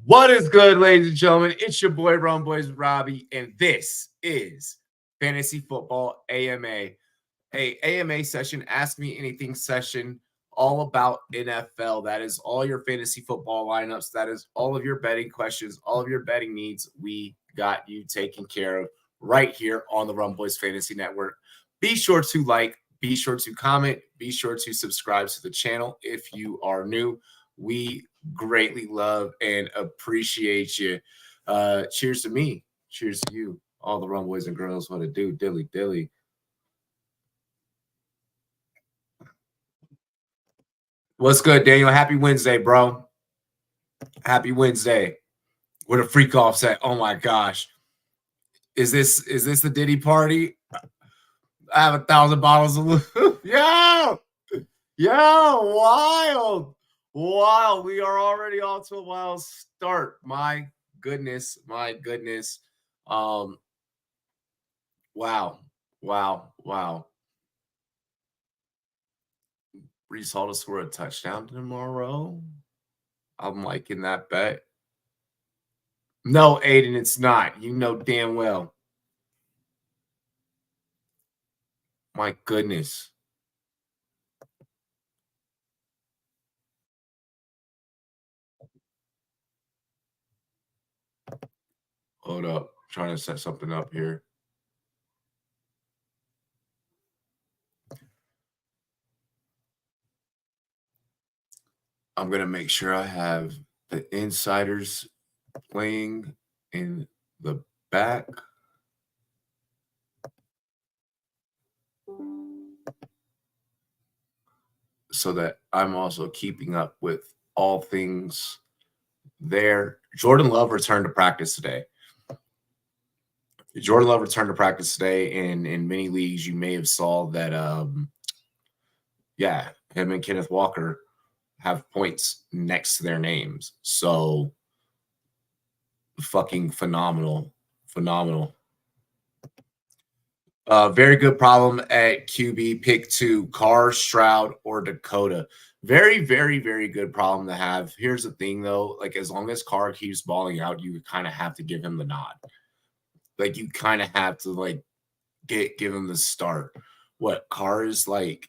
What is good, ladies and gentlemen? It's your boy Rumboyz Robbie, and this is Fantasy Football AMA. Hey, AMA session, Ask Me Anything session, all about NFL. That is all your fantasy football lineups. That is all of your betting questions, all of your betting needs. We got you taken care of right here on the Rumboyz Fantasy Network. Be sure to like, be sure to comment, be sure to subscribe to the channel if you are new. We greatly love and appreciate you. Cheers to me. Cheers to you. All the Rumboys and girls. What it do? Dilly dilly. What's good, Daniel? Happy Wednesday, bro. Happy Wednesday. Where the freak offs at? Oh my gosh. Is this the Diddy party? I have 1,000 bottles of Yo! Wild. Wow, we are already off to a wild start. My goodness. Wow. Brees Hall to score a touchdown tomorrow. I'm liking that bet. No, Aiden, it's not. You know damn well. My goodness. Hold up. I'm trying to set something up here. I'm going to make sure I have the insiders playing in the back. So that I'm also keeping up with all things there. Jordan Love returned to practice today. Jordan Love returned to practice today. And in many leagues, you may have saw that, him and Kenneth Walker have points next to their names. So fucking phenomenal. Very good problem at QB. Pick 2, Carr, Stroud, or Dakota. Very, very, very good problem to have. Here's the thing, though. Like, as long as Carr keeps balling out, you kind of have to give him the nod. Like, you kind of have to, like, give him the start. What, Carr is, like,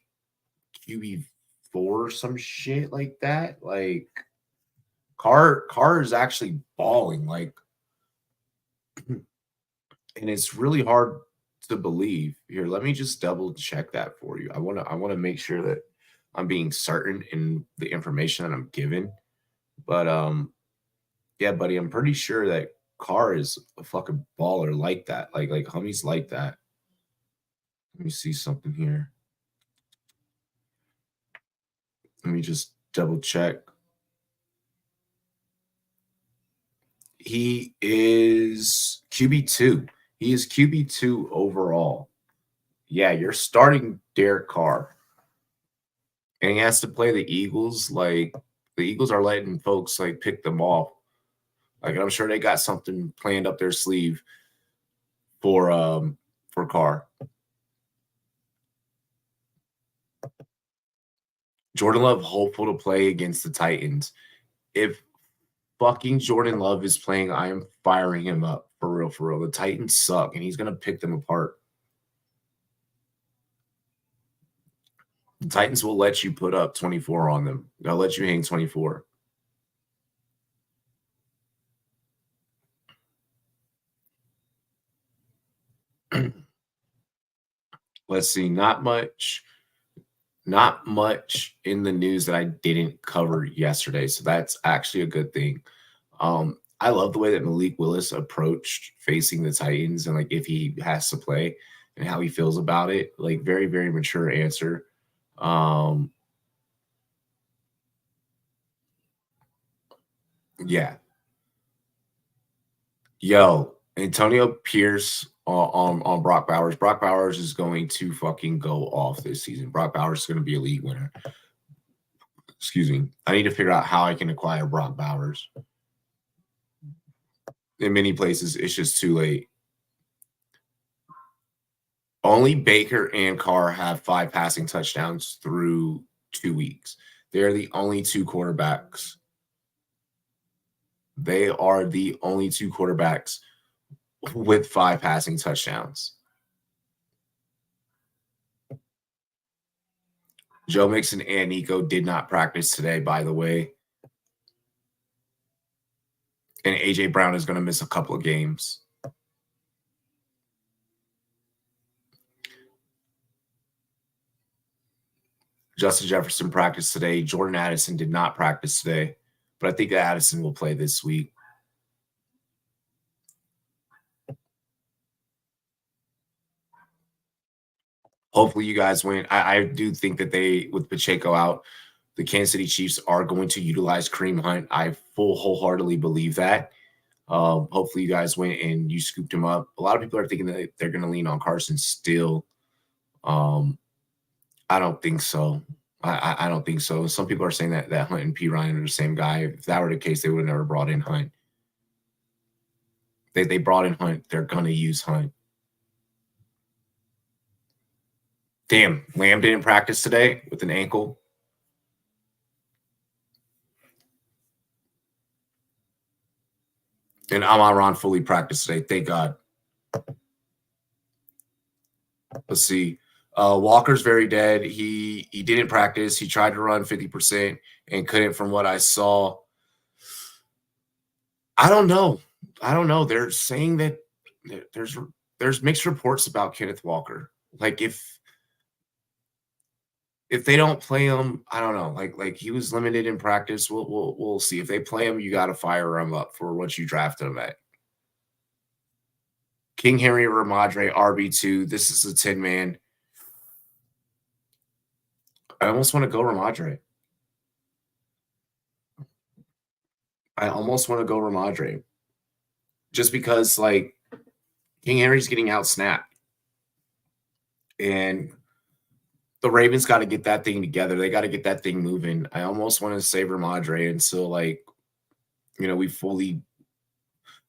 QB 4 or some shit like that? Like, Carr is actually balling. Like, and it's really hard to believe. Here, let me just double check that for you. I want to make sure that I'm being certain in the information that I'm given. But yeah, buddy, I'm pretty sure that Carr is a fucking baller like that. Like homies like that. Let me see something here. Let me just double check. He is QB2. He is QB2 overall. Yeah, you're starting Derek Carr. And he has to play the Eagles. Like, the Eagles are letting folks, like, pick them off. Like, I'm sure they got something planned up their sleeve for Carr. Jordan Love hopeful to play against the Titans. If fucking Jordan Love is playing, I am firing him up. For real. The Titans suck, and he's going to pick them apart. The Titans will let you put up 24 on them. They'll let you hang 24. Let's see. Not much in the news that I didn't cover yesterday. So that's actually a good thing. I love the way that Malik Willis approached facing the Titans and, like, if he has to play and how he feels about it. Like, very, very mature answer. Yeah. Yo, Antonio Pierce on Brock Bowers. Brock Bowers is going to fucking go off this season. Brock Bowers is going to be a league winner. Excuse me. I need to figure out how I can acquire Brock Bowers. In many places, it's just too late. Only Baker and Carr have 5 passing touchdowns through 2 weeks. They're the only 2 quarterbacks. They are the only 2 quarterbacks with 5 passing touchdowns. Joe Mixon and Nico did not practice today, by the way. And A.J. Brown is going to miss a couple of games. Justin Jefferson practiced today. Jordan Addison did not practice today, but I think Addison will play this week. Hopefully you guys win. I do think that they, with Pacheco out, the Kansas City Chiefs are going to utilize Kareem Hunt. I wholeheartedly believe that. Hopefully you guys win and you scooped him up. A lot of people are thinking that they're going to lean on Carson still. I don't think so. I don't think so. Some people are saying that Hunt and P. Ryan are the same guy. If that were the case, they would have never brought in Hunt. They brought in Hunt. They're going to use Hunt. Damn, Lamb didn't practice today with an ankle. And Amon-Ra fully practiced today. Thank God. Let's see. Walker's very dead. He didn't practice. He tried to run 50% and couldn't from what I saw. I don't know. They're saying that there's mixed reports about Kenneth Walker. Like if they don't play him, I don't know. Like he was limited in practice. We'll see. If they play him, you got to fire him up for what you drafted him at. King Henry Ramadre, RB2. This is a 10-man. I almost want to go Ramadre. Just because, like, King Henry's getting out snapped. And the Ravens got to get that thing together. They got to get that thing moving. I almost want to save Ramadre until, like, we fully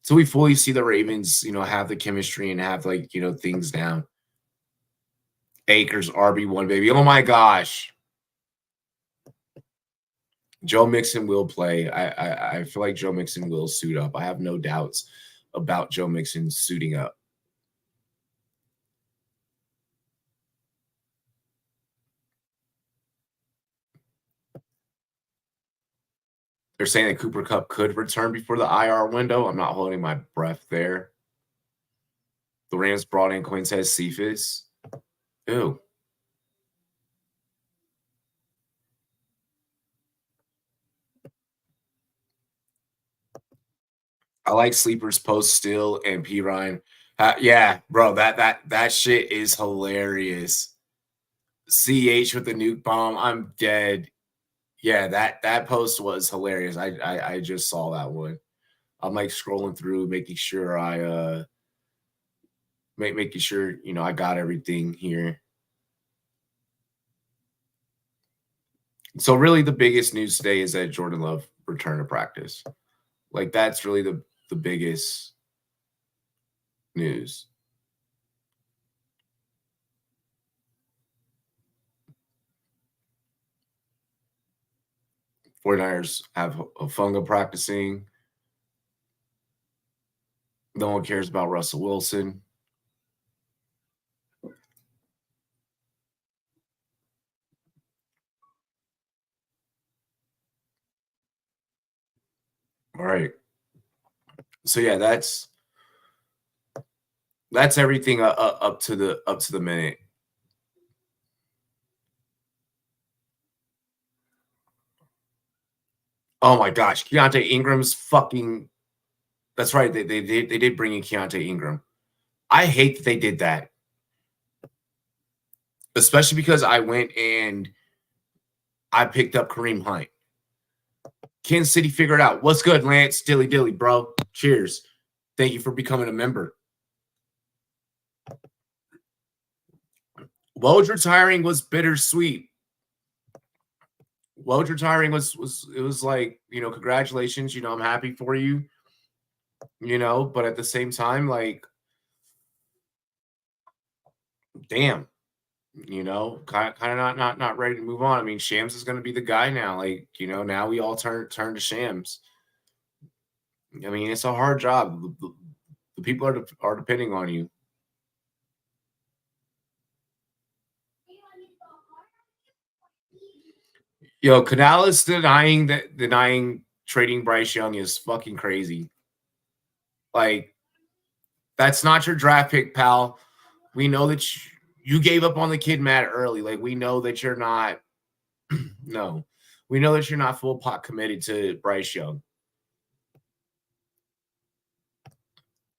see the Ravens, have the chemistry and have, like, things down. Akers, RB1, baby. Oh, my gosh. Joe Mixon will play. I feel like Joe Mixon will suit up. I have no doubts about Joe Mixon suiting up. They're saying that Cooper Kupp could return before the IR window. I'm not holding my breath there. The Rams brought in Quintez Cephas. Ew. I like Sleepers Post still and P. Ryan. Yeah, bro, that shit is hilarious. CH with the nuke bomb. I'm dead. Yeah, that post was hilarious. I just saw that one. I'm like scrolling through, making sure I making sure I got everything here. So really, the biggest news today is that Jordan Love returned to practice. Like that's really the biggest news. '49ers have Funga practicing. No one cares about Russell Wilson. All right. So yeah, that's everything up to the minute. Oh my gosh, Keontae Ingram's fucking. That's right. They did bring in Keontae Ingram. I hate that they did that, especially because I went and I picked up Kareem Hunt. Kansas City figured out what's good, Lance. Dilly, bro. Cheers. Thank you for becoming a member. Woj retiring was bittersweet. Woj retiring was like, congratulations. I'm happy for you. But at the same time, like, damn, kind of not ready to move on. I mean, Shams is going to be the guy now. Like, now we all turn to Shams. I mean, it's a hard job. The people are depending on you. Yo, Canales denying trading Bryce Young is fucking crazy. Like, that's not your draft pick, pal. We know that you gave up on the kid Matt early. Like, we know that you're not. No, we know that you're not full pot committed to Bryce Young.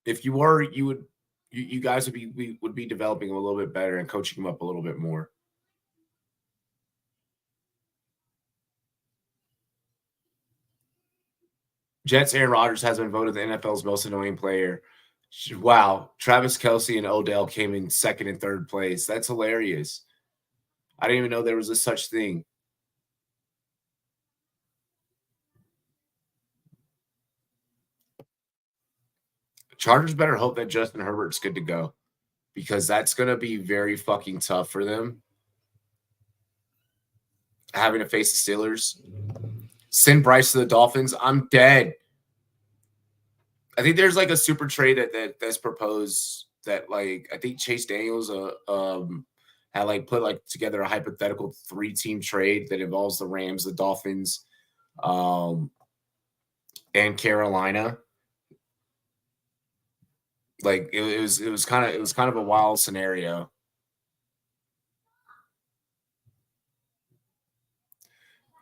If you were, you guys would be developing him a little bit better and coaching him up a little bit more. Jets Aaron Rodgers has been voted the NFL's most annoying player. Wow, Travis Kelce and Odell came in second and third place. That's hilarious. I didn't even know there was a such thing. Chargers better hope that Justin Herbert's good to go because that's going to be very fucking tough for them. Having to face the Steelers. Send Bryce to the Dolphins. I'm dead. I think there's like a super trade that's proposed that like I think Chase Daniels had like put like together a hypothetical 3-team trade that involves the Rams, the Dolphins, and Carolina. Like it was kind of a wild scenario.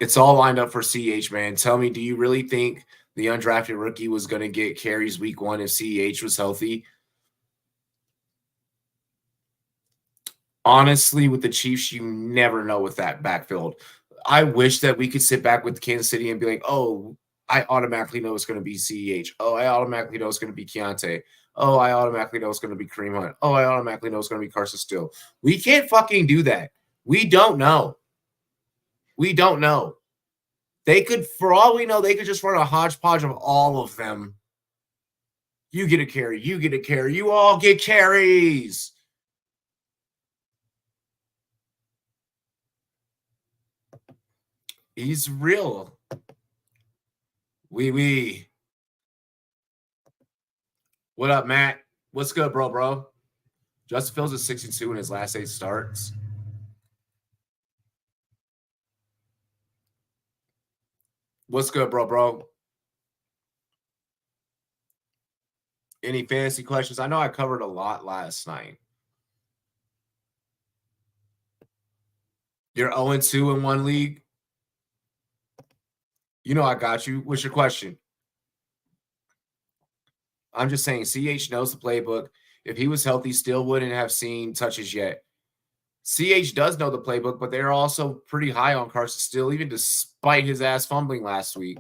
It's all lined up for CH, man. Tell me, do you really think the undrafted rookie was going to get carries week 1 if CH was healthy? Honestly, with the Chiefs, you never know with that backfield. I wish that we could sit back with Kansas City and be like, oh, I automatically know it's going to be CEH. Oh, I automatically know it's going to be Keontae. Oh, I automatically know it's going to be Kareem Hunt. Oh, I automatically know it's going to be Carson Steele. We can't fucking do that. We don't know. We don't know. They could, for all we know, they could just run a hodgepodge of all of them. You get a carry. You get a carry. You all get carries. He's real. We. What up, Matt? What's good, bro? Justin Fields is 62 in his last 8 starts. What's good, bro? Any fantasy questions? I know I covered a lot last night. You're 0-2 in one league? You know I got you. What's your question? I'm just saying CH knows the playbook. If he was healthy, still wouldn't have seen touches yet. CH does know the playbook, but they're also pretty high on Carson Steele, even despite his ass fumbling last week.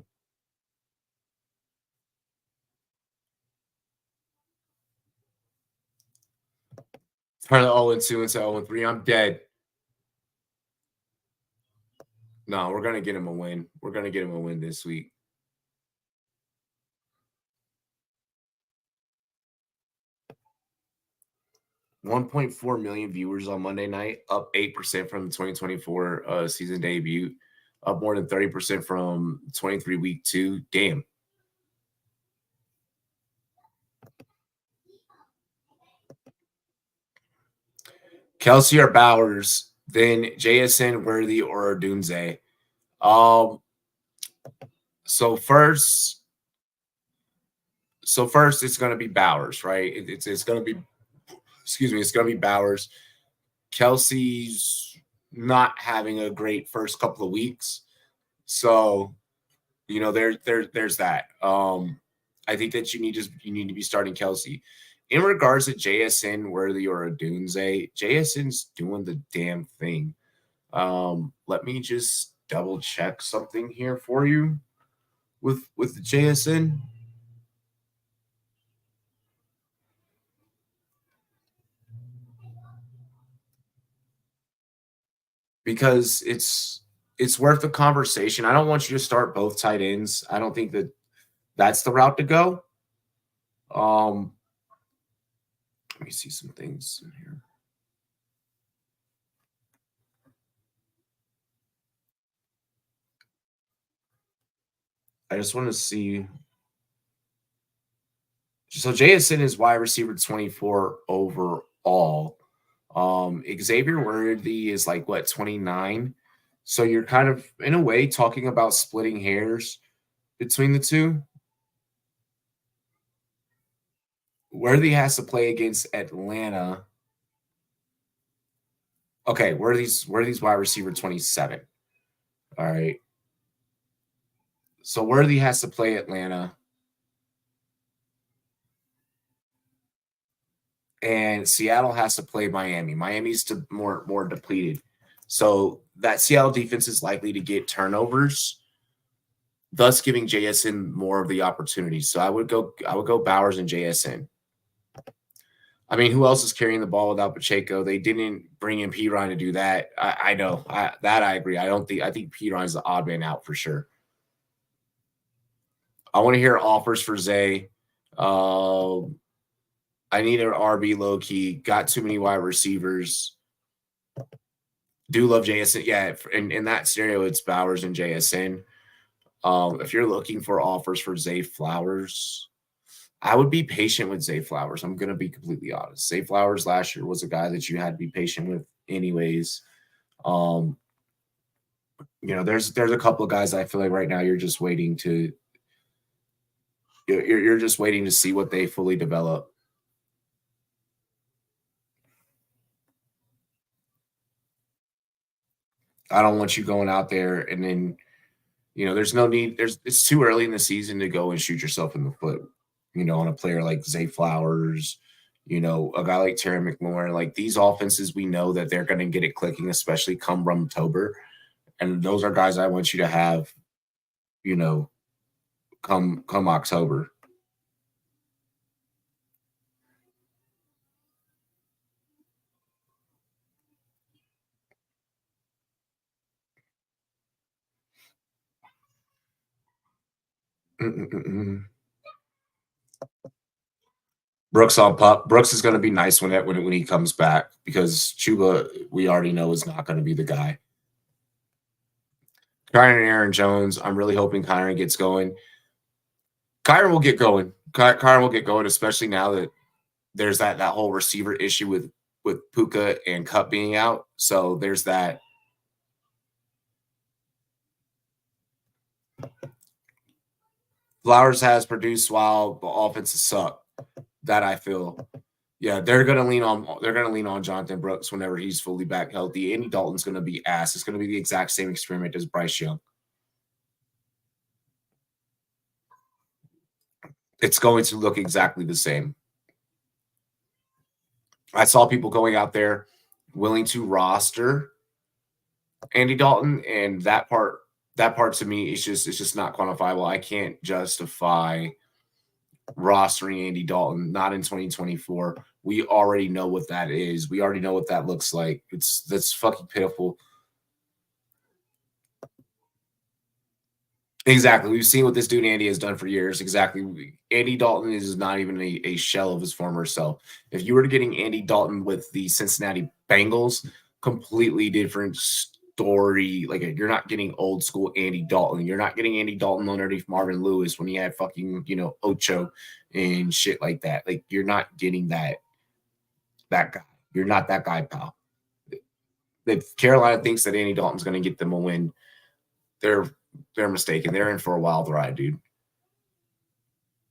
Turn the 0-2 into 0-3. I'm dead. No, we're going to get him a win. We're going to get him a win this week. $1.4 million viewers on Monday night, up 8% from the 2024 season debut, up more than 30% from 23 week 2. Damn. Kelce or Bowers, then JSN, Worthy, or Odunze. So first it's going to be Bowers, right? It's going to be, it's going to be Bowers. Kelce's not having a great first couple of weeks, so there's that. I think that you need to be starting Kelce. In regards to JSN, Worthy, or Odunze, JSN's doing the damn thing. Let me just double check something here for you with the JSN. Because it's worth the conversation. I don't want you to start both tight ends. I don't think that that's the route to go. Let me see some things in here. I just want to see. So JSN is wide receiver 24 overall. Xavier Worthy is like what, 29? So you're kind of in a way talking about splitting hairs between the two. Worthy has to play against Atlanta. Okay, Worthy's wide receiver 27. All right. So Worthy has to play Atlanta. And Seattle has to play Miami. Miami's more depleted. So that Seattle defense is likely to get turnovers, thus giving JSN more of the opportunity. So I would go Bowers and JSN. I mean, who else is carrying the ball without Pacheco? They didn't bring in P. Ryan to do that. I know. I agree. I think P. Ryan's the odd man out for sure. I want to hear offers for Zay. I need an RB low key. Got too many wide receivers. Do love JSN. Yeah, in that scenario, it's Bowers and JSN. If you're looking for offers for Zay Flowers, I would be patient with Zay Flowers. I'm going to be completely honest. Zay Flowers last year was a guy that you had to be patient with anyways. There's a couple of guys I feel like right now you're just waiting to you're just waiting to see what they fully develop. I don't want you going out there and then, there's no need. It's too early in the season to go and shoot yourself in the foot, on a player like Zay Flowers, a guy like Terry McLaurin. Like these offenses, we know that they're going to get it clicking, especially come October. And those are guys I want you to have, come October. Brooks on pup. Brooks is going to be nice when he comes back because Chuba, we already know, is not going to be the guy. Kyron and Aaron Jones, I'm really hoping Kyron gets going. Kyron will get going. Kyron will get going, especially now that there's that whole receiver issue with Puka and Cup being out. So there's that. Flowers has produced while the offenses suck. That I feel. Yeah, they're gonna lean on Jonathan Brooks whenever he's fully back healthy. Andy Dalton's gonna be ass. It's gonna be the exact same experiment as Bryce Young. It's going to look exactly the same. I saw people going out there willing to roster Andy Dalton, and that part to me is just not quantifiable. I can't justify rostering Andy Dalton, not in 2024. We already know what that is. We already know what that looks like. That's fucking pitiful. Exactly. We've seen what this dude Andy has done for years. Exactly. Andy Dalton is not even a shell of his former self. If you were to getting Andy Dalton with the Cincinnati Bengals, completely different story. Like you're not getting old school Andy Dalton. You're not getting Andy Dalton underneath Marvin Lewis when he had fucking, Ocho and shit like that. Like you're not getting that guy. You're not that guy, pal. If Carolina thinks that Andy Dalton's going to get them a win, they're mistaken. They're in for a wild ride, dude.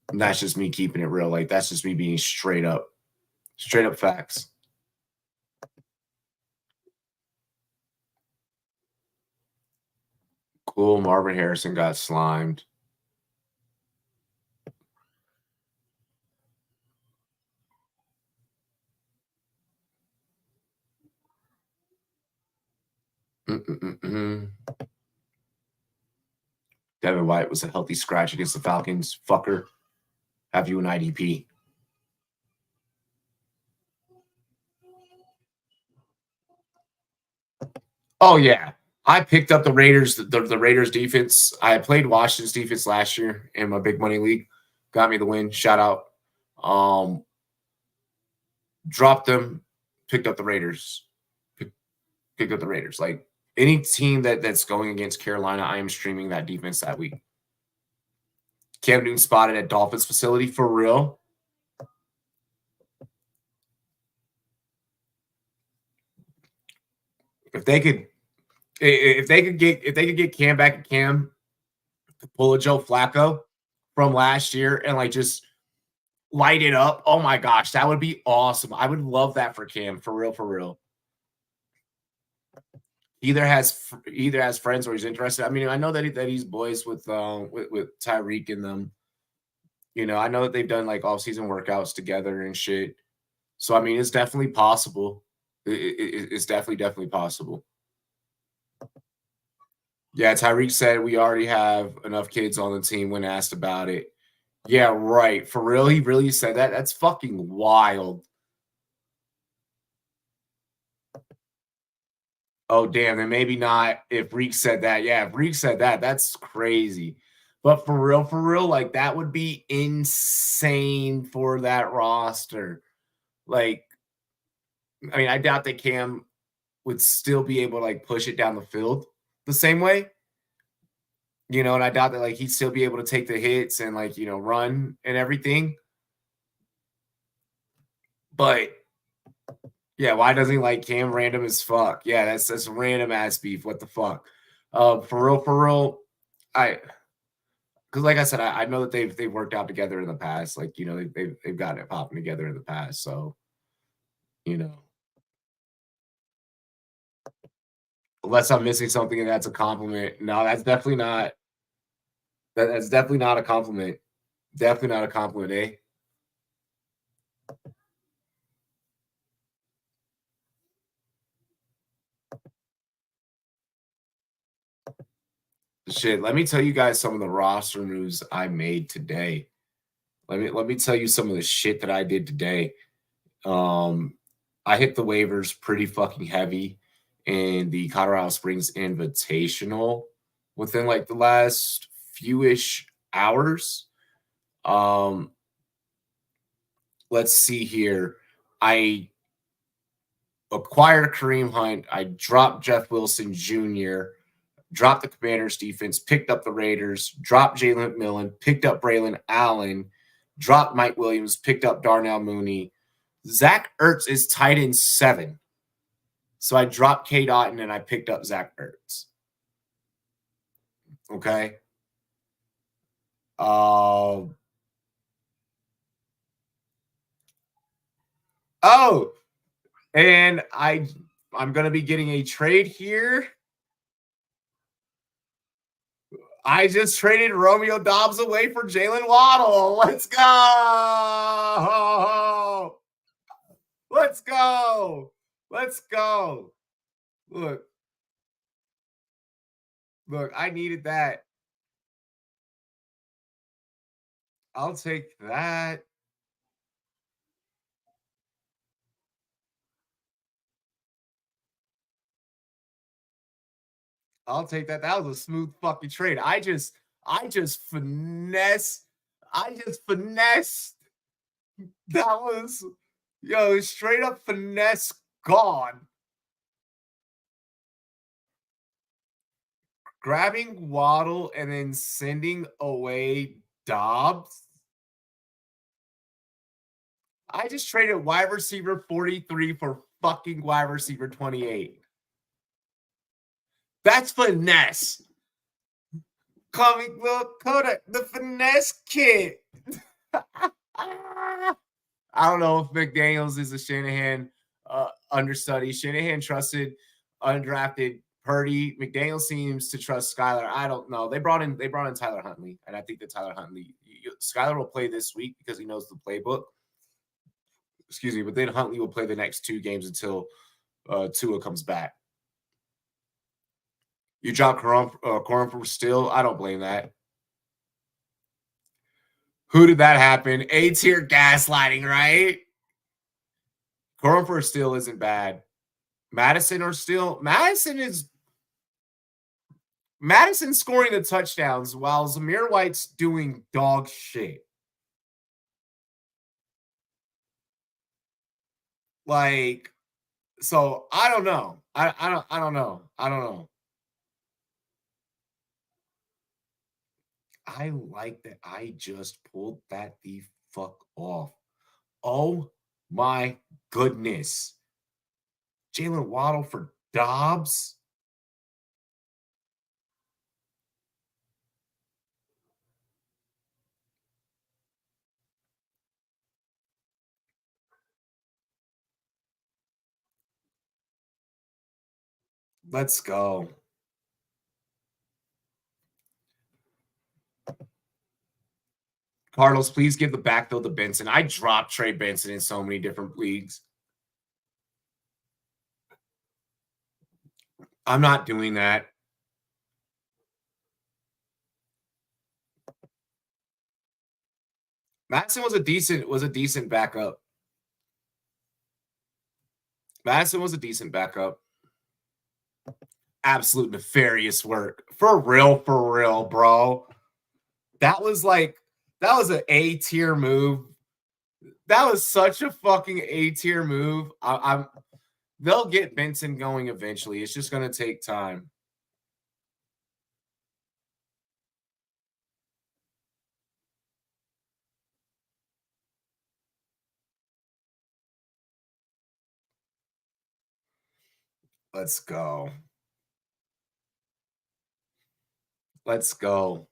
And that's just me keeping it real. Like that's just me being straight up facts. Cool. Marvin Harrison got slimed. Devin White was a healthy scratch against the Falcons. Fucker. Have you an IDP? Oh, yeah. I picked up the Raiders, the Raiders defense. I played Washington's defense last year in my big money league. Got me the win. Shout out. Dropped them, picked up the Raiders. Picked up the Raiders. Like any team that's going against Carolina, I am streaming that defense that week. Cam Newton spotted at Dolphins facility for real. If they could, if they could get Cam back at Cam, pull a Joe Flacco from last year and like just light it up. Oh my gosh, that would be awesome. I would love that for Cam, for real, for real. Either has friends or he's interested. I mean, I know that he's boys with Tyreek and them. You know, I know that they've done like off-season workouts together and shit. So I mean, it's definitely possible. It's definitely possible. Yeah, Tyreek said we already have enough kids on the team when asked about it. Yeah, right. For real, he really said that. That's fucking wild. Oh, damn. Then maybe not if Reek said that. Yeah, if Reek said that, that's crazy. But for real, like that would be insane for that roster. Like, I mean, I doubt that Cam would still be able to like push it down the field the same way. You know, and I doubt that like he'd still be able to take the hits and like, you know, run and everything. But yeah, why doesn't he like Cam random as fuck? Yeah, that's random ass beef. What the fuck? For real, I because like I said, I know that they've worked out together in the past. Like, you know, they've gotten it popping together in the past. So, you know, unless I'm missing something and that's a compliment. No, that's definitely not that's definitely not a compliment. Definitely not a compliment, eh? Shit, let me tell you guys some of the roster moves I made today. Let me tell you some of the shit that I did today. Um, I hit the waivers pretty fucking heavy in the Colorado Springs Invitational within like the last few-ish hours. Um, let's see here. I acquired Kareem Hunt. I dropped Jeff Wilson Jr., dropped the Commanders defense, picked up the Raiders, dropped Jalen McMillan, picked up Braylon Allen, dropped Mike Williams, picked up Darnell Mooney. Zach Ertz is tight end 7. So I dropped K. Dotton and I picked up Zach Ertz. Okay. Oh, and I'm gonna be getting a trade here. I just traded Romeo Dobbs away for Jalen Waddle. Let's go. Let's go. Let's go. Look, I needed that. I'll take that. I'll take that. That was a smooth fucking trade. I just finesse. I just finessed. That was yo straight up finesse gone. Grabbing Waddle and then sending away Dobbs. I just traded wide receiver 43 for fucking wide receiver 28. That's finesse. Coming, look, Kodak, the finesse kid. I don't know if McDaniels is a Shanahan understudy. Shanahan trusted undrafted Purdy. McDaniel seems to trust Skylar. I don't know. They brought in Tyler Huntley, and I think that Tyler Huntley, Skylar will play this week because he knows the playbook. Excuse me, but then Huntley will play the next 2 games until Tua comes back. You drop Corum for Still. I don't blame that. Who did that happen? A-tier gaslighting, right? Corum for Still isn't bad. Madison or Still? Madison's scoring the touchdowns while Zamir White's doing dog shit. Like, so I don't know. I don't know. I don't know. I like that I just pulled that the fuck off. Oh my goodness. Jalen Waddle for Dobbs. Let's go. Cardinals, please give the backfield to Benson. I dropped Trey Benson in so many different leagues. I'm not doing that. Madison was a decent backup. Madison was a decent backup. Absolute nefarious work. For real, bro. That was an A tier move. That was such a fucking A tier move. They'll get Benson going eventually. It's just gonna take time. Let's go. Let's go.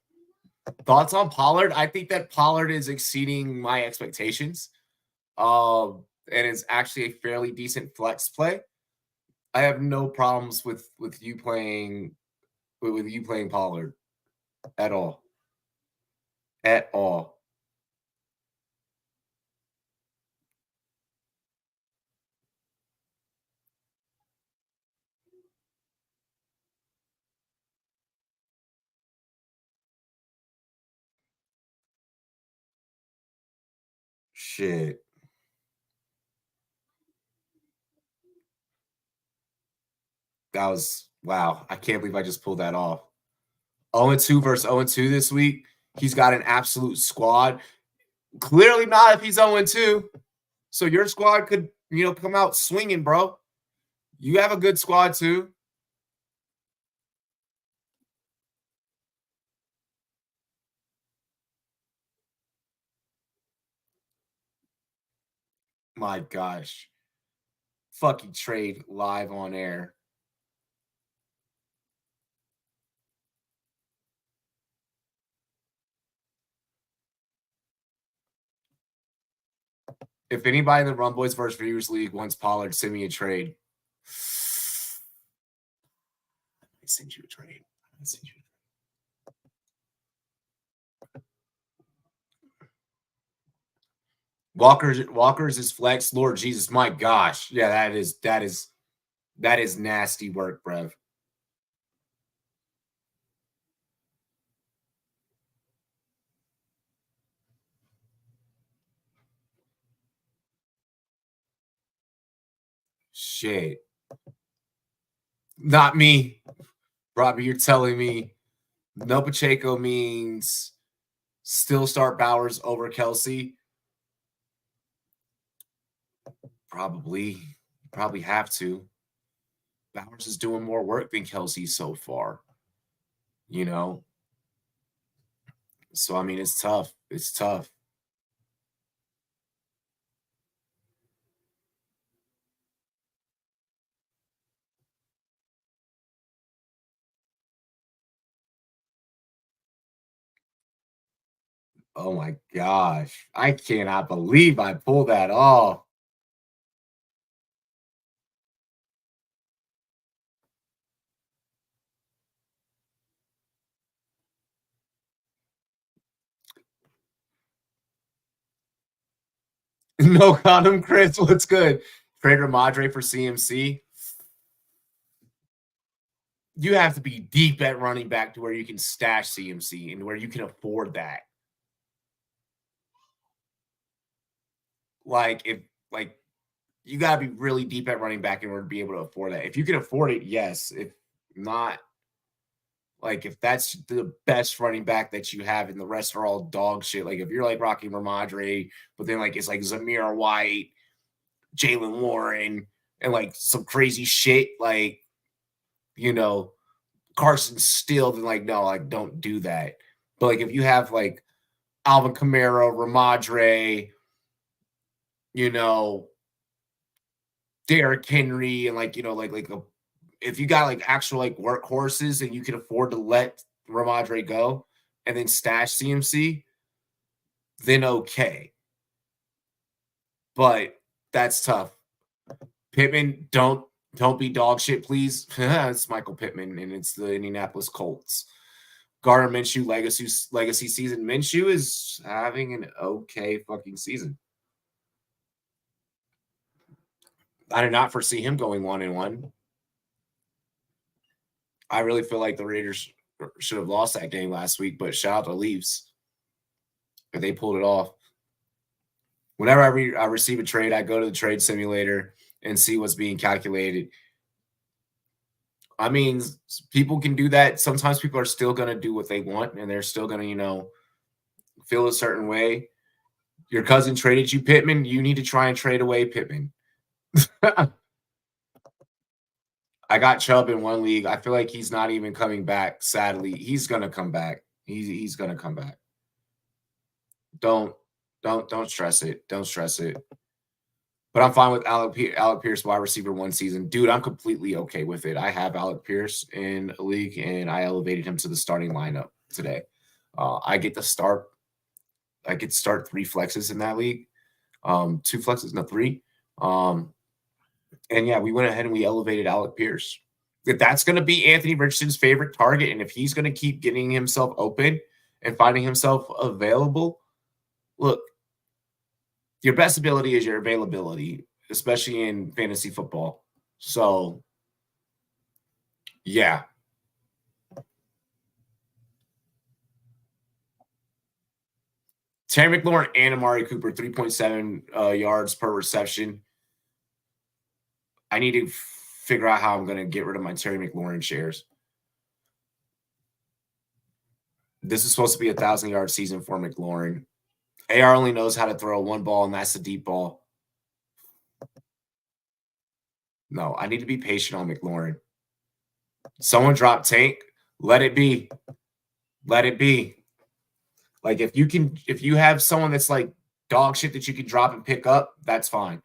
Thoughts on Pollard? I think that Pollard is exceeding my expectations. And is actually a fairly decent flex play. I have no problems with you playing Pollard at all. At all. Shit. That was wow. I can't believe I just pulled that off. 0-2 versus 0-2 this week. He's got an absolute squad. Clearly not if he's 0-2. So your squad could, come out swinging, bro. You have a good squad too. My gosh. Fucking trade live on air. If anybody in the Rumboyz vs. Viewers League wants Pollard, send me a trade. I send you a trade. Walker's is flex. Lord Jesus, my gosh. Yeah, that is nasty work, bruv. Shit. Not me. Robbie, you're telling me no Pacheco means still start Bowers over Kelsey? Probably have to. Bowers is doing more work than Kelsey so far. So I mean, it's tough. It's tough. Oh my gosh. I cannot believe I pulled that off. No condom, Chris. What's good? Trade Ramadre for CMC. You have to be deep at running back to where you can stash CMC and where you can afford that. You got to be really deep at running back in order to be able to afford that. If you can afford it, yes. If not, if that's the best running back that you have and the rest are all dog shit, if you're rocking Ramadre, but then it's Zamir White, Jalen Warren, and some crazy shit, Carson Steele, then no, don't do that. But if you have Alvin Kamara, Ramadre, Derrick Henry, and if you got like actual like workhorses and you can afford to let Ramondre go and then stash CMC, then okay. But that's tough. Pittman, don't be dog shit, please. It's Michael Pittman, and it's the Indianapolis Colts. Gardner Minshew legacy season. Minshew is having an okay fucking season. I did not foresee him going 1-1. I really feel like the Raiders should have lost that game last week, but shout out to Leafs. They pulled it off. Whenever I receive a trade, I go to the trade simulator and see what's being calculated. I mean, people can do that. Sometimes people are still going to do what they want, and they're still going to, feel a certain way. Your cousin traded you Pittman. You need to try and trade away Pittman. I got Chubb in one league. I feel like he's not even coming back, sadly. He's going to come back. He's going to come back. Don't stress it. Don't stress it. But I'm fine with Alec Pierce, wide receiver 1 season. Dude, I'm completely okay with it. I have Alec Pierce in a league, and I elevated him to the starting lineup today. I get to start 3 flexes in that league. 2 flexes, no, 3. And yeah, we went ahead and we elevated Alec Pierce. If that's going to be Anthony Richardson's favorite target, and if he's going to keep getting himself open and finding himself available, look, your best ability is your availability, especially in fantasy football. So, yeah. Terry McLaurin and Amari Cooper, 3.7 yards per reception. I need to figure out how I'm going to get rid of my Terry McLaurin shares. This is supposed to be a 1,000-yard season for McLaurin. AR only knows how to throw 1 ball, and that's the deep ball. No, I need to be patient on McLaurin. Someone drop Tank. Let it be. Let it be. Like, if you have someone that's like dog shit that you can drop and pick up, that's fine.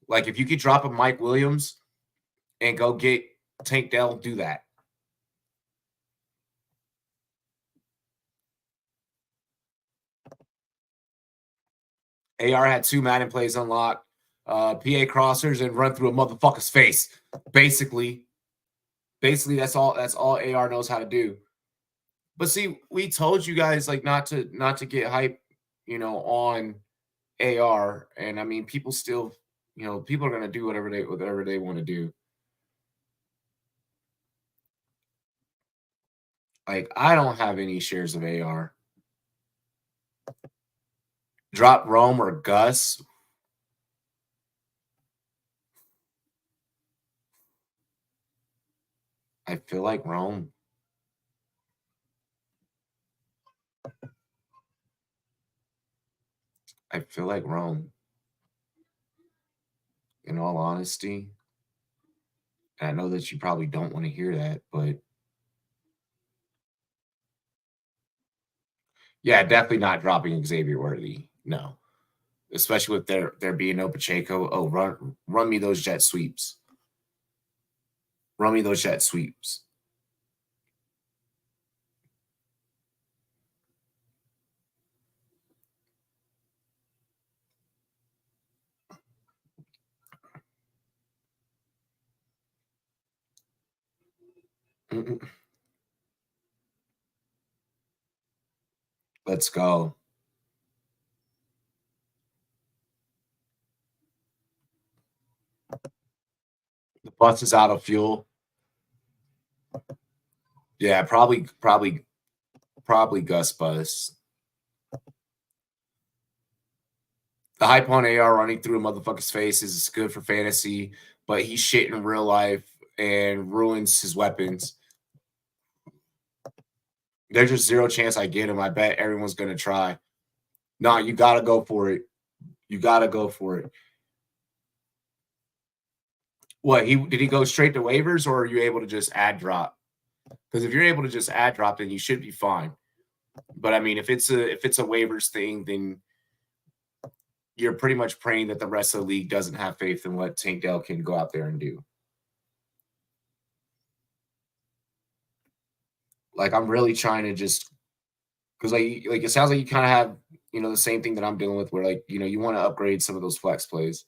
Like, if you could drop a Mike Williams and go get Tank Dell, do that. AR had 2 Madden plays unlocked. PA crossers and run through a motherfucker's face. Basically, that's all AR knows how to do. But see, we told you guys like not to get hype, on AR. And I mean, people still, people are gonna do whatever they want to do. Like, I don't have any shares of AR. Drop Rome or Gus. I feel like Rome. I feel like Rome. In all honesty. And I know that you probably don't want to hear that, but yeah, definitely not dropping Xavier Worthy. No. Especially with there being no Pacheco. Oh, run me those jet sweeps. Run me those jet sweeps. Let's go. The bus is out of fuel. Yeah, probably Gus Bus. The hype on AR running through a motherfucker's face is good for fantasy, but he's shit in real life and ruins his weapons. There's just 0 chance I get him. I bet everyone's going to try. No, you got to go for it. You got to go for it. What, did he go straight to waivers, or are you able to just add drop? Because if you're able to just add drop, then you should be fine. But I mean, if it's a waivers thing, then you're pretty much praying that the rest of the league doesn't have faith in what Tank Dell can go out there and do. Like, I'm really trying to just because like it sounds like you kind of have the same thing that I'm dealing with, where like you want to upgrade some of those flex plays.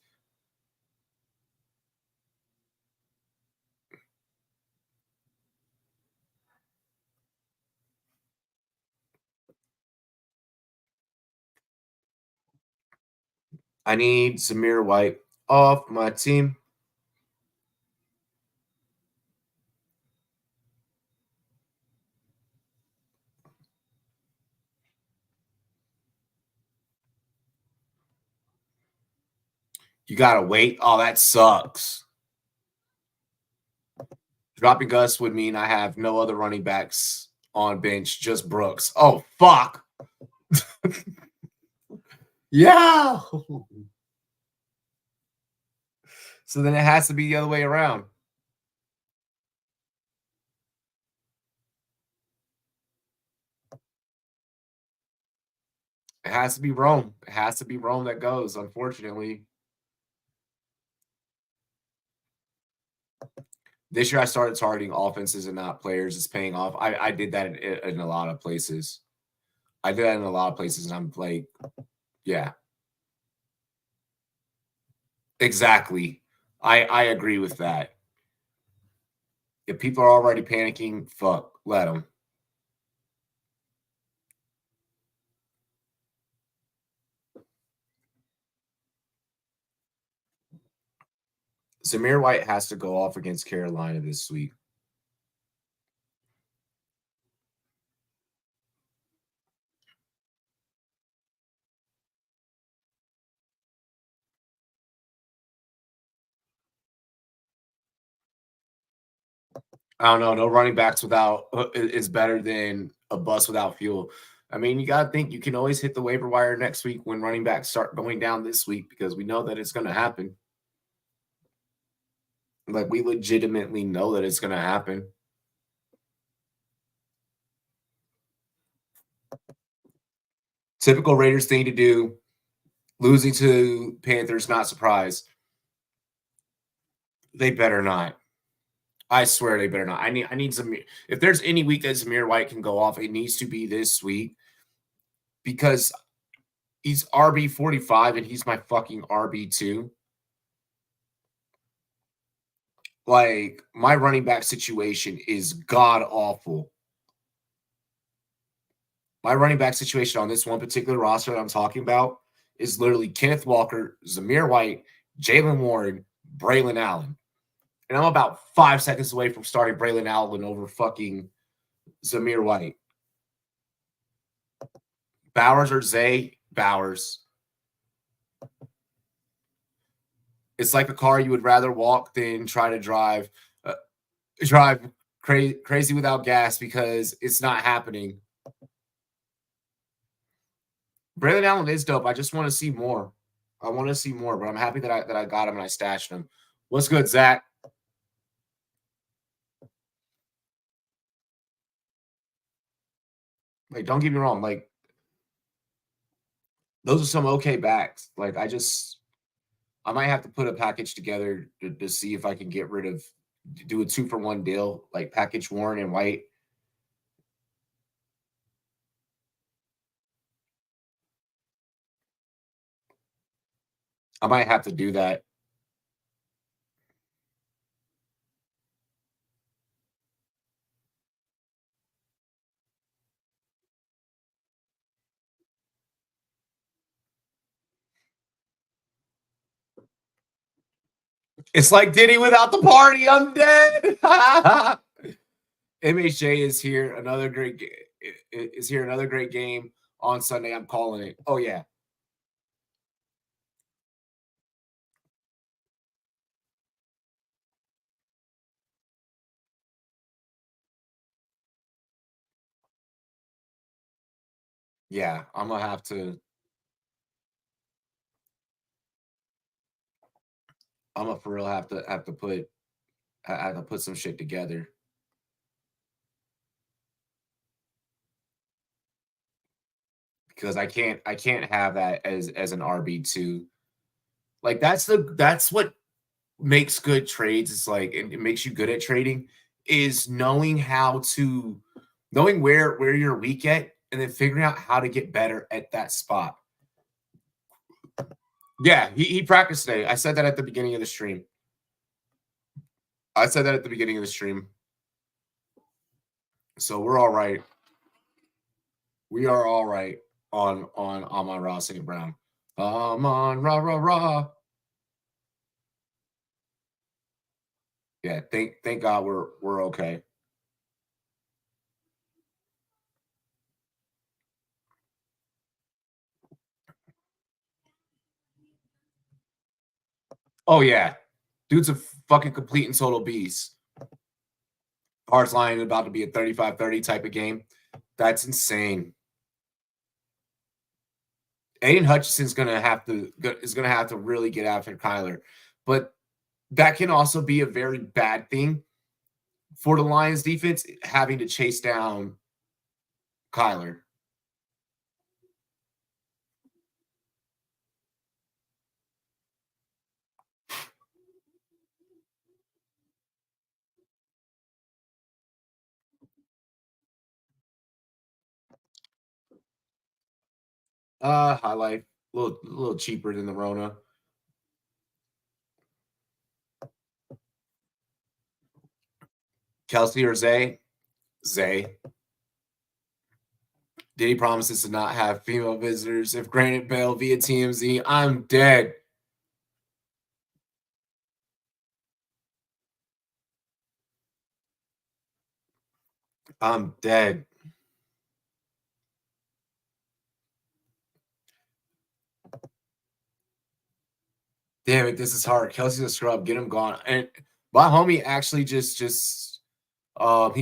I need Zamir White off my team. You gotta wait. Oh, that sucks. Dropping Gus would mean I have no other running backs on bench, just Brooks. Oh, fuck. Yeah. So then it has to be the other way around. It has to be Rome. It has to be Rome that goes, unfortunately. This year I started targeting offenses and not players. It's paying off. I did that in a lot of places. I did that in a lot of places, and I'm like, yeah. Exactly. I agree with that. If people are already panicking, fuck, let them. Zamir White has to go off against Carolina this week. I don't know. No running backs without is better than a bus without fuel. I mean, you got to think you can always hit the waiver wire next week when running backs start going down this week, because we know that it's going to happen. Like, we legitimately know that it's going to happen. Typical Raiders thing to do. Losing to Panthers, not surprised. They better not. I swear they better not. I need some. If there's any week that Zamir White can go off, it needs to be this week, because he's RB45 and he's my fucking RB2. Like, my running back situation is god awful. My running back situation on this one particular roster that I'm talking about is literally Kenneth Walker, Zamir White, Jalen Warren, Braylon Allen. And I'm about 5 seconds away from starting Braylon Allen over fucking Zamir White. Bowers or Zay? Bowers. It's like a car you would rather walk than try to drive. Drive crazy without gas, because it's not happening. Braylon Allen is dope. I just want to see more. I want to see more, but I'm happy that I got him and I stashed him. What's good, Zach? Like, don't get me wrong. Like, those are some okay backs. Like, I might have to put a package together to see if I can get rid of, do a 2-for-1 deal, like package Warren and White. I might have to do that. It's like Diddy without the party. I'm dead. MHJ is here. Another great is here. Another great game on Sunday. I'm calling it. Oh yeah. Yeah, I'm gonna have to. I'm gonna for real have to put some shit together. because I can't have that as an RB2. Like that's what makes good trades. It's like it makes you good at trading is knowing where you're weak at and then figuring out how to get better at that spot. Yeah, he practiced today. I said that at the beginning of the stream. So we're all right. We are all right on Amon-Ra St. Brown. Amon-Ra. Yeah, thank God we're okay. Oh yeah. Dude's a fucking complete and total beast. Cards line about to be a 35-30 type of game. That's insane. Aiden Hutchinson's gonna have to really get after Kyler, but that can also be a very bad thing for the Lions defense having to chase down Kyler. High Life, a little cheaper than the Rona. Kelsey or Zay? Zay. Did he promises to not have female visitors? If granted bail via TMZ, I'm dead. I'm dead. Damn it, this is hard. Kelsey's a scrub. Get him gone. And my homie actually just he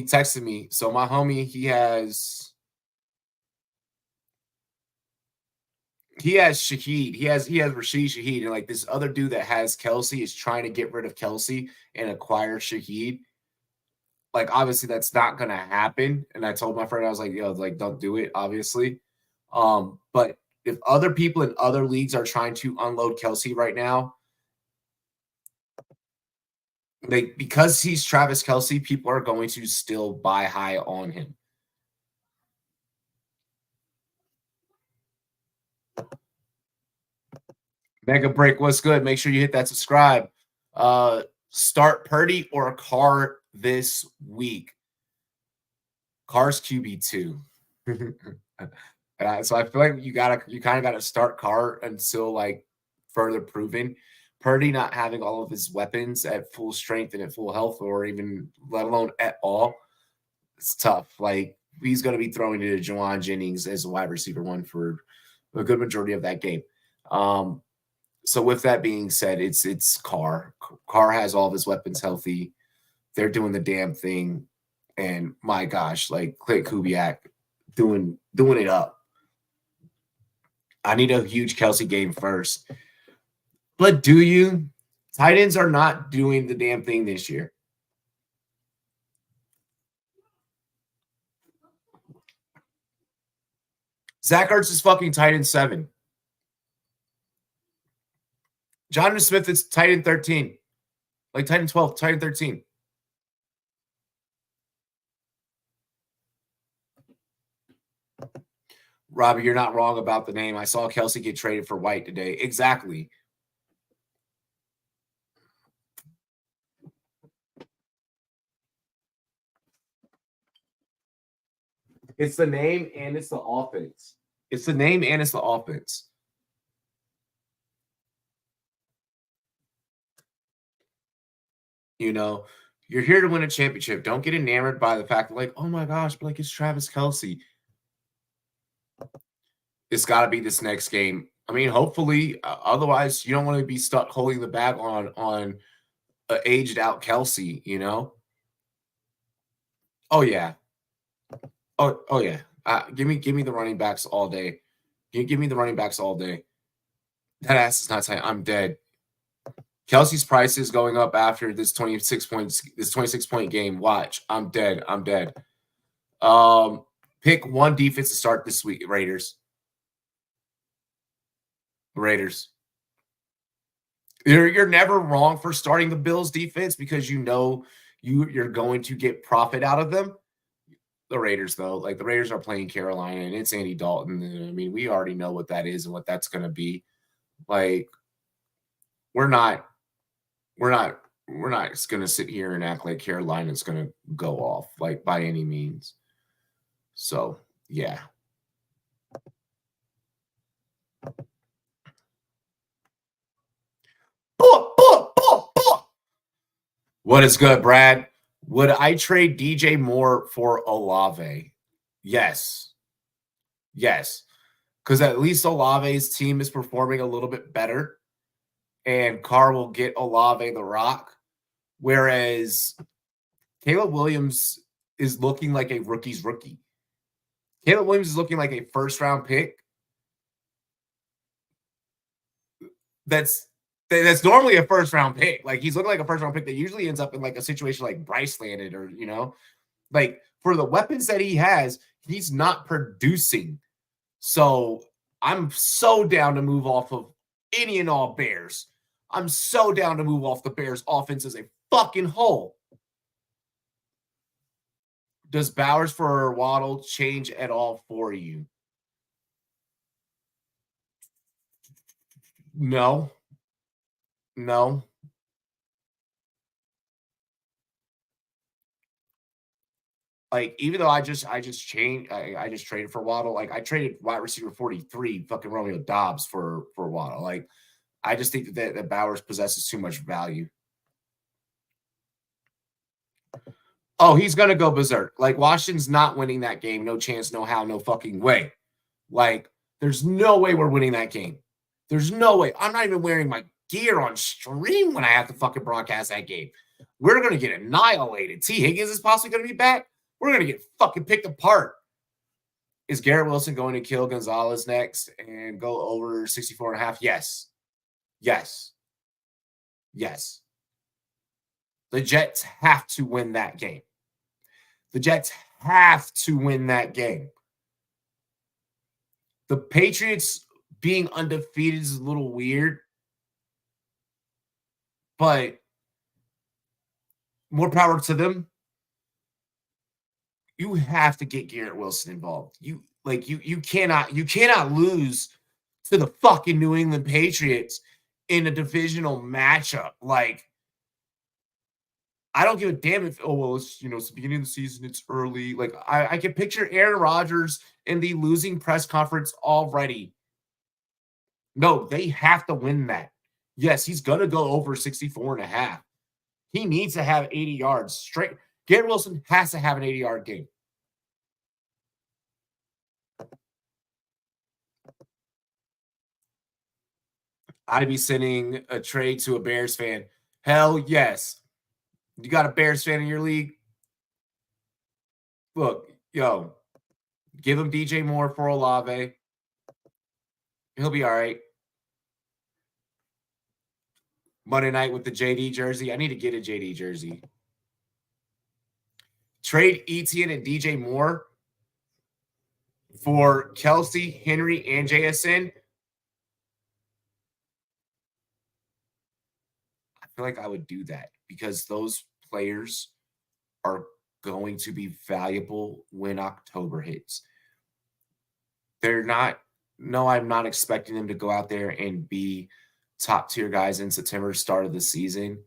texted me. So my homie, he has Shaheed. He has Rashid Shaheed. And like this other dude that has Kelsey is trying to get rid of Kelsey and acquire Shaheed. Like, obviously, that's not gonna happen. And I told my friend, I was like, yo, like, don't do it, obviously. But if other people in other leagues are trying to unload Kelsey right now, because he's Travis Kelsey, people are going to still buy high on him. Mega Break, what's good? Make sure you hit that subscribe. Start Purdy or Carr this week. Carr's QB2. So I feel like you kind of gotta start Carr until like further proven. Purdy not having all of his weapons at full strength and at full health, or even let alone at all, it's tough. Like he's going to be throwing to Juwan Jennings as a wide receiver one for a good majority of that game. So with that being said, it's Carr. Carr has all of his weapons healthy. They're doing the damn thing, and my gosh, like Clay Kubiak doing it up. I need a huge Kelsey game first. But do you? Tight ends are not doing the damn thing this year. Zach Ertz is fucking tight end 7. Jonathan Smith is tight end 13. Like tight end 12, tight end 13. Robbie, you're not wrong about the name. I saw Kelsey get traded for White today. Exactly. It's the name and it's the offense. It's the name and it's the offense. You know, you're here to win a championship. Don't get enamored by the fact that, like, oh my gosh, but like it's Travis Kelsey. It's got to be this next game. I mean, hopefully, otherwise you don't want to be stuck holding the bag on aged out Kelsey. You know. Oh yeah. Oh yeah. Give me the running backs all day. Give me the running backs all day. That ass is not tight. I'm dead. Kelsey's price is going up after this 26 point game. Watch. I'm dead. I'm dead. Pick one defense to start this week, Raiders. Raiders. You're never wrong for starting the Bills defense because you know you're going to get profit out of them. The Raiders, though, like the Raiders are playing Carolina and it's Andy Dalton. And, I mean, we already know what that is and what that's going to be. Like, we're not just going to sit here and act like Carolina's going to go off, like, by any means. So, yeah. What is good, Brad? Would I trade DJ Moore for Olave? Yes. Yes. Because at least Olave's team is performing a little bit better. And Carr will get Olave the rock. Whereas Caleb Williams is looking like a rookie's rookie. Caleb Williams is looking like a first-round pick. That's normally a first-round pick. Like, he's looking like a first-round pick that usually ends up in, like, a situation like Bryce landed or, you know. Like, for the weapons that he has, he's not producing. So, I'm so down to move off of any and all Bears. I'm so down to move off the Bears' offense as a fucking whole. Does Bowers for Waddle change at all for you? No. No. Like, even though I just traded for Waddle. Like, I traded wide receiver 43, fucking Romeo Dobbs for Waddle. Like, I just think that Bowers possesses too much value. Oh, he's going to go berserk. Like, Washington's not winning that game. No chance, no how, no fucking way. Like, there's no way we're winning that game. There's no way. I'm not even wearing my gear on stream when I have to fucking broadcast that game. We're going to get annihilated. T. Higgins is possibly going to be back. We're going to get fucking picked apart. Is Garrett Wilson going to kill Gonzalez next and go over 64.5? Yes. Yes. Yes. The Jets have to win that game. The Jets have to win that game. The Patriots being undefeated is a little weird, but more power to them. You have to get Garrett Wilson involved. You cannot lose to the fucking New England Patriots in a divisional matchup. Like, I don't give a damn if, it's the beginning of the season, it's early. Like, I can picture Aaron Rodgers in the losing press conference already. No, they have to win that. Yes, he's going to go over 64.5. He needs to have 80 yards straight. Garrett Wilson has to have an 80-yard game. I'd be sending a trade to a Bears fan. Hell yes. You got a Bears fan in your league? Look, give him DJ Moore for Olave. He'll be all right. Monday night with the JD jersey. I need to get a JD jersey. Trade Etienne and DJ Moore for Kelsey, Henry, and JSN. I feel like I would do that because those players are going to be valuable when October hits. I'm not expecting them to go out there and be top tier guys in September, start of the season.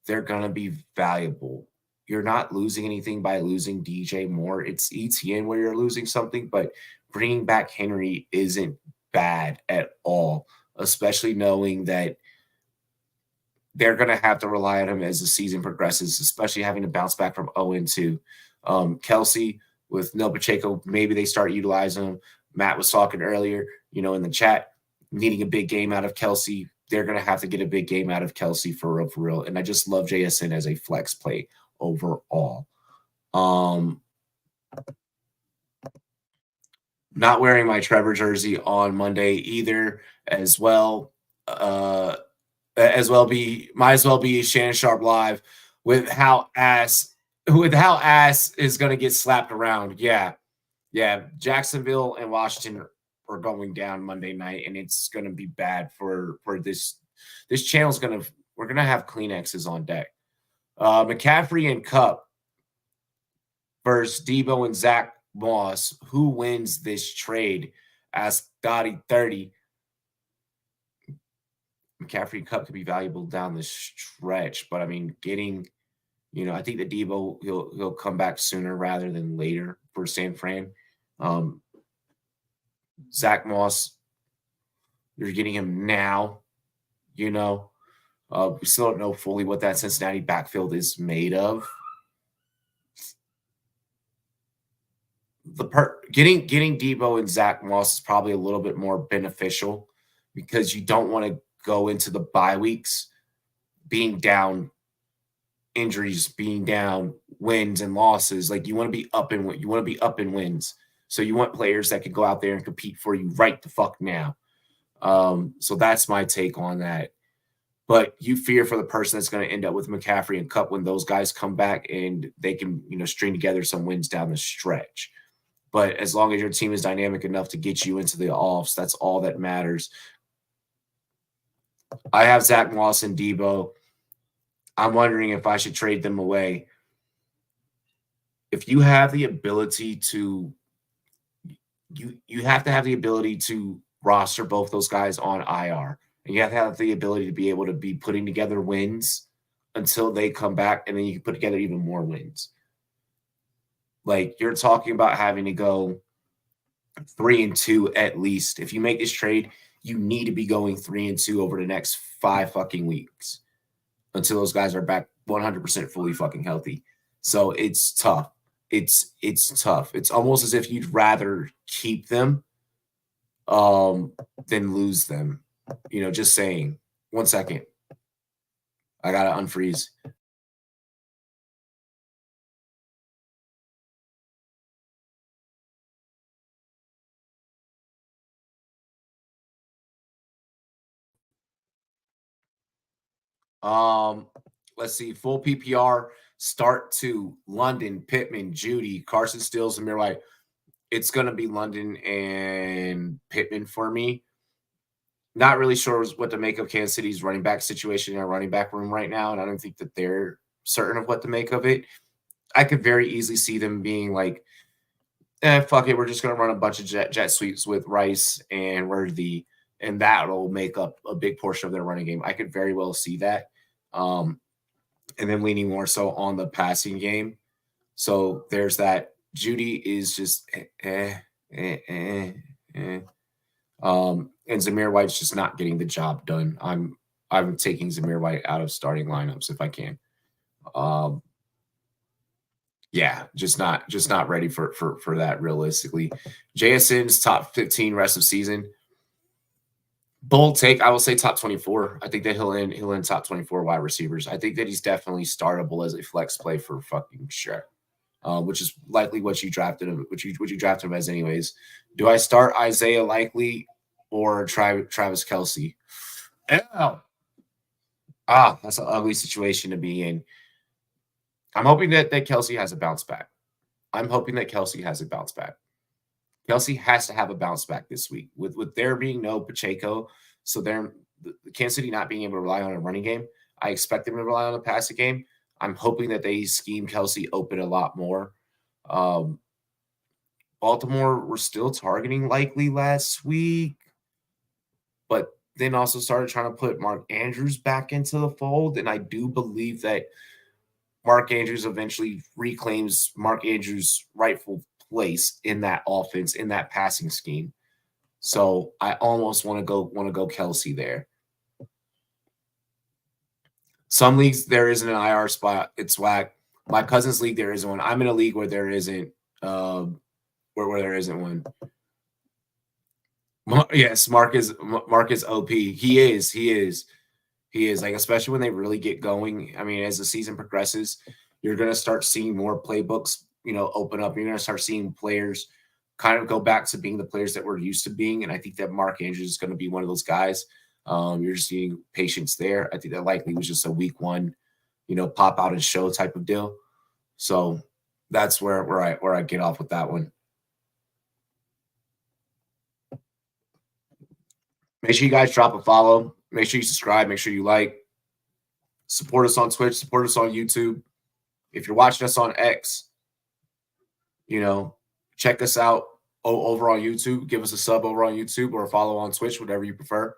They're going to be valuable. You're not losing anything by losing DJ Moore. It's ETN where you're losing something, but bringing back Henry isn't bad at all, especially knowing that they're going to have to rely on him as the season progresses, especially having to bounce back from 0-2. Kelsey with No Pacheco, maybe they start utilizing him. Matt was talking earlier, in the chat, needing a big game out of Kelsey. They're going to have to get a big game out of Kelsey for real. And I just love JSN as a flex play overall. Not wearing my Trevor jersey on Monday either as well. Might as well be Shannon Sharp live with how ass is going to get slapped around. Yeah. Jacksonville and Washington are going down Monday night, and it's going to be bad for this. This channel's we're gonna have Kleenexes on deck. McCaffrey and Cup versus Debo and Zach Moss. Who wins this trade? Ask Dottie 30. McCaffrey and Cup could be valuable down the stretch, but I mean, I think the Debo he'll come back sooner rather than later for San Fran. Zach Moss, you're getting him now. We still don't know fully what that Cincinnati backfield is made of. Getting Debo and Zach Moss is probably a little bit more beneficial because you don't want to go into the bye weeks being down injuries, being down wins and losses. Like you want to be up in wins. So you want players that can go out there and compete for you right the fuck now. So that's my take on that. But you fear for the person that's going to end up with McCaffrey and Cup when those guys come back and they can, string together some wins down the stretch. But as long as your team is dynamic enough to get you into the offs, that's all that matters. I have Zach Moss and Debo. I'm wondering if I should trade them away. If you have the ability to, you have to have the ability to roster both those guys on IR. And you have to have the ability to be able to be putting together wins until they come back, and then you can put together even more wins. Like you're talking about having to go 3-2 at least. If you make this trade, you need to be going 3-2 over the next 5 fucking weeks until those guys are back 100% fully fucking healthy. So it's tough. It's tough. It's almost as if you'd rather keep them than lose them. Just saying. 1 second. I gotta unfreeze. Let's see. Full PPR start to London, Pittman, Judy, Carson Stills, and Amir White. It's gonna be London and Pittman for me. Not really sure what to make of Kansas City's running back situation in our running back room right now, and I don't think that they're certain of what to make of it. I could very easily see them being like, fuck it, we're just going to run a bunch of jet sweeps with Rice and Worthy, and that'll make up a big portion of their running game. I could very well see that. And then leaning more so on the passing game. So there's that. Judy is just and Zamir White's just not getting the job done. I'm taking Zamir White out of starting lineups if I can. Yeah, just not ready for that realistically. JSN's top 15 rest of season. Bold take, I will say top 24. I think that he'll end top 24 wide receivers. I think that he's definitely startable as a flex play for fucking sure. Which is likely what you drafted him, which you drafted him as anyways. Do I start Isaiah Likely or Travis Kelce? Ow. That's an ugly situation to be in. I'm hoping that Kelce has a bounce back. Kelce has to have a bounce back this week. With there being no Pacheco, so the Kansas City not being able to rely on a running game, I expect them to rely on a passing game. I'm hoping that they scheme Kelce open a lot more. Baltimore were still targeting Likely last week, but then also started trying to put Mark Andrews back into the fold. And I do believe that Mark Andrews eventually reclaims Mark Andrews' rightful place in that offense, in that passing scheme. So I almost want to go Kelce there. Some leagues there isn't an IR spot. It's whack. My cousin's league there isn't one. I'm in a league where there isn't where there isn't one. Yes, Mark is OP. He is like, especially when they really get going. I mean, as the season progresses, you're going to start seeing more playbooks, open up. You're going to start seeing players kind of go back to being the players that we're used to being. And I think that Mark Andrews is going to be one of those guys. You're just needing patience there. I think that likely was just a week one, pop out and show type of deal. So that's where I get off with that one. Make sure you guys drop a follow. Make sure you subscribe. Make sure you like. Support us on Twitch. Support us on YouTube. If you're watching us on X, check us out over on YouTube. Give us a sub over on YouTube or a follow on Twitch, whatever you prefer.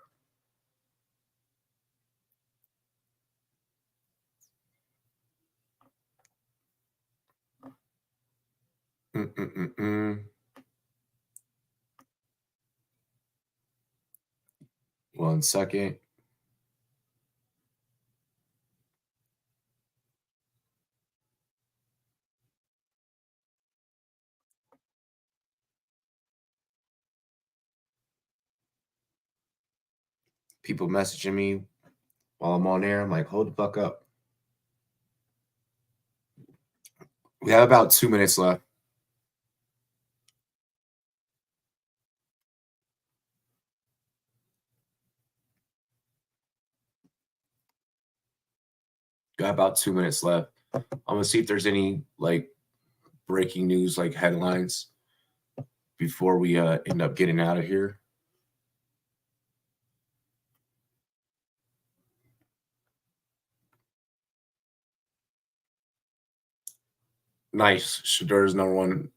One second. People messaging me while I'm on air. I'm like, hold the fuck up. We have about 2 minutes left. Got about 2 minutes left. I'm gonna see if there's any breaking news, headlines, before we end up getting out of here. Nice. Shadur's #1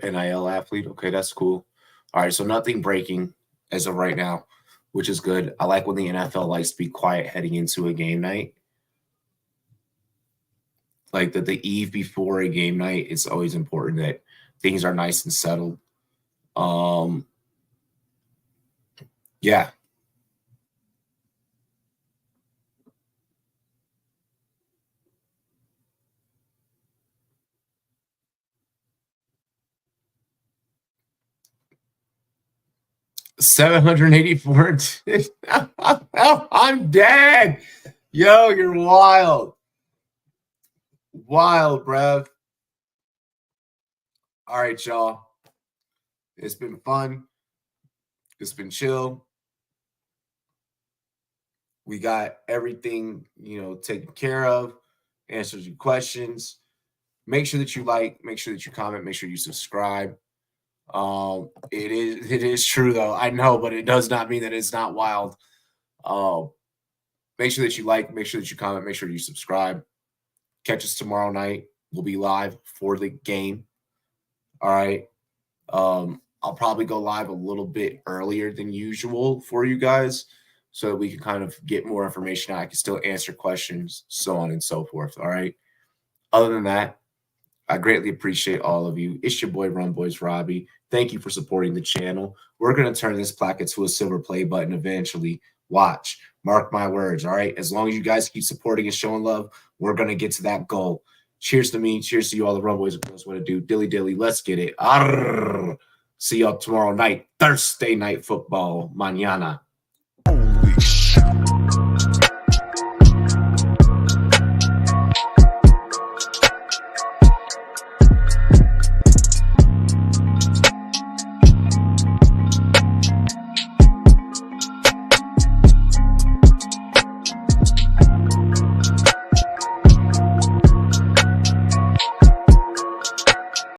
NIL athlete. Okay, that's cool. All right, so nothing breaking as of right now, which is good. I like when the NFL likes to be quiet heading into a game night. Like the eve before a game night, it's always important that things are nice and settled. Yeah. $784. I'm dead. Yo, you're wild. Wild, bruv. All right, y'all. It's been fun. It's been chill. We got everything, taken care of. Answers your questions. Make sure that you like. Make sure that you comment. Make sure you subscribe. It is true though. I know, but it does not mean that it's not wild. Make sure that you like. Make sure that you comment. Make sure you subscribe. Catch us tomorrow night. We'll be live for the game. All right. I'll probably go live a little bit earlier than usual for you guys so that we can kind of get more information out. I can still answer questions, so on and so forth. All right. Other than that, I greatly appreciate all of you. It's your boy, Rumboyz Robbie. Thank you for supporting the channel. We're going to turn this plaque into a silver play button eventually. Watch. Mark my words, all right? As long as you guys keep supporting and showing love, we're going to get to that goal. Cheers to me. Cheers to you all the Rumboyz who knows what to do. Dilly dilly, let's get it. Arr! See y'all tomorrow night. Thursday night football. Mañana.